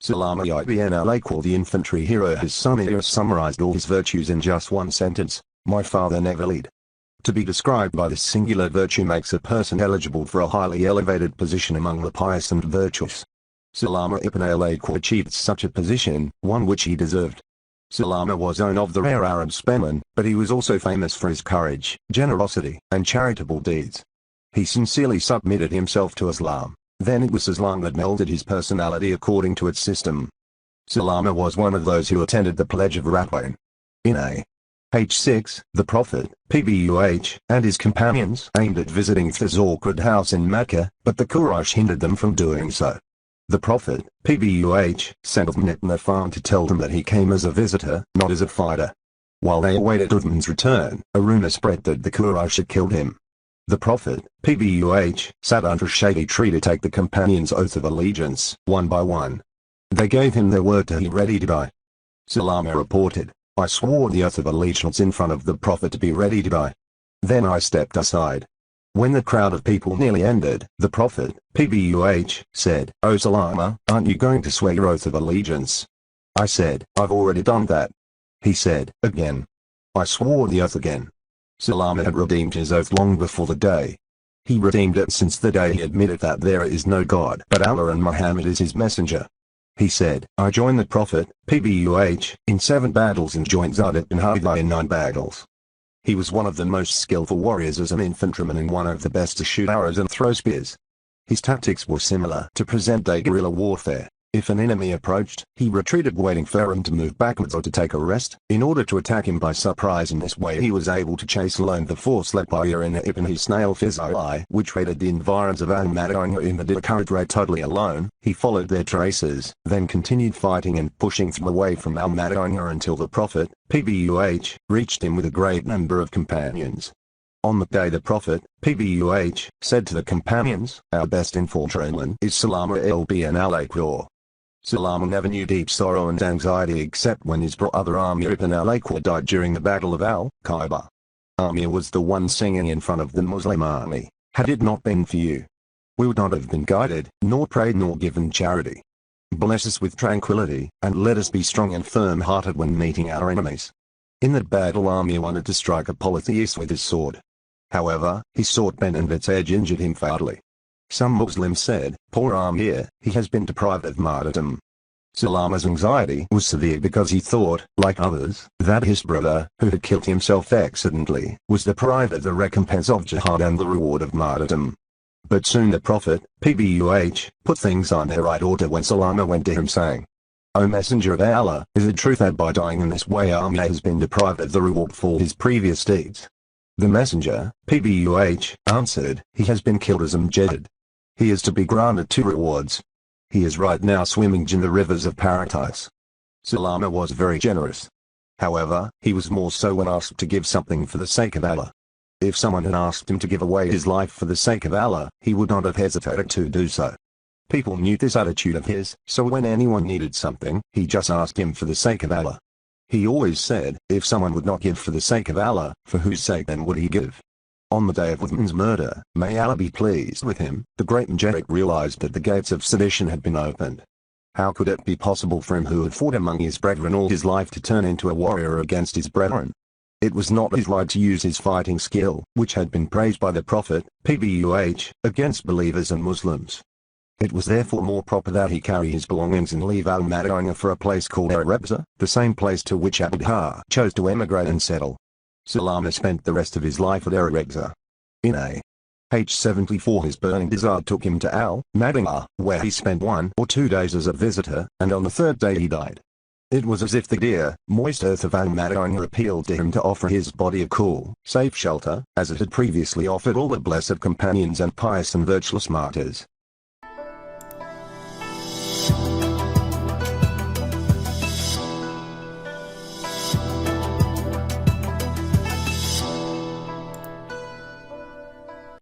Salamah ibn al-Akwa, the infantry hero, has summarized all his virtues in just one sentence: my father never lied. To be described by this singular virtue makes a person eligible for a highly elevated position among the pious and virtuous. Salamah ibn al-Akwa achieved such a position, one which he deserved. Salamah was one of the rare Arab spearmen, but he was also famous for his courage, generosity, and charitable deeds. He sincerely submitted himself to Islam. Then it was Islam that melded his personality according to its system. Salamah was one of those who attended the Pledge of al-Akwa. In a.h. 6, the Prophet, P.B.U.H., and his companions aimed at visiting the awkward house in Mecca, but the Quraysh hindered them from doing so. The Prophet, P.B.U.H., sent Uthman ibn Affan to tell them that he came as a visitor, not as a fighter. While they awaited Uthman's return, a rumor spread that the Quraysh had killed him. The Prophet, P.B.U.H., sat under a shady tree to take the companions' oath of allegiance, one by one. They gave him their word to be ready to die. Salamah reported, I swore the oath of allegiance in front of the Prophet to be ready to die. Then I stepped aside. When the crowd of people nearly ended, the Prophet, P.B.U.H., said, O Salamah, aren't you going to swear your oath of allegiance? I said, I've already done that. He said, again. I swore the oath again. Salamah had redeemed his oath long before the day. He redeemed it since the day he admitted that there is no God but Allah and Muhammad is his messenger. He said, I joined the Prophet, P.B.U.H., in 7 battles and joined Zayd ibn Haritha in 9 battles. He was one of the most skillful warriors as an infantryman and one of the best to shoot arrows and throw spears. His tactics were similar to present-day guerrilla warfare. If an enemy approached, he retreated waiting for him to move backwards or to take a rest, in order to attack him by surprise. In this way he was able to chase alone the force led by Urin ibn Hisnail, which raided the environs of al-Madinah in the Dakar raid totally alone. He followed their traces, then continued fighting and pushing them away from al-Madinah until the Prophet, P.B.U.H., reached him with a great number of companions. On the day the Prophet, P.B.U.H., said to the companions, our best infantryman is Salamah ibn al-Akwa. Salamah never knew deep sorrow and anxiety except when his brother Amir ibn al-Akwa died during the Battle of al-Akwa. Amir was the one singing in front of the Muslim army, had it not been for you, we would not have been guided, nor prayed nor given charity. Bless us with tranquility, and let us be strong and firm-hearted when meeting our enemies. In that battle Amir wanted to strike a polytheist with his sword. However, his sword bent and its edge injured him fatally. Some Muslims said, poor Amir, he has been deprived of martyrdom. Salamah's anxiety was severe because he thought, like others, that his brother, who had killed himself accidentally, was deprived of the recompense of jihad and the reward of martyrdom. But soon the Prophet, P.B.U.H., put things on their right order when Salamah went to him saying, O Messenger of Allah, is it true that by dying in this way Amir has been deprived of the reward for his previous deeds? The Messenger, P.B.U.H., answered, he has been killed as Mujahid. He is to be granted 2 rewards. He is right now swimming in the rivers of paradise. Salamah was very generous. However, he was more so when asked to give something for the sake of Allah. If someone had asked him to give away his life for the sake of Allah, he would not have hesitated to do so. People knew this attitude of his, so when anyone needed something, he just asked him for the sake of Allah. He always said, if someone would not give for the sake of Allah, for whose sake then would he give? On the day of Uthman's murder, may Allah be pleased with him, the great Mujahid realized that the gates of sedition had been opened. How could it be possible for him who had fought among his brethren all his life to turn into a warrior against his brethren? It was not his right to use his fighting skill, which had been praised by the Prophet, P.B.U.H., against believers and Muslims. It was therefore more proper that he carry his belongings and leave al-Madinah for a place called Arabza, the same place to which Abdullah chose to emigrate and settle. Salamah spent the rest of his life at Arabza. In a.h. 74 his burning desire took him to al-Madinah, where he spent 1 or 2 days as a visitor, and on the 3rd day he died. It was as if the dear, moist earth of al-Madinah appealed to him to offer his body a cool, safe shelter, as it had previously offered all the blessed companions and pious and virtuous martyrs.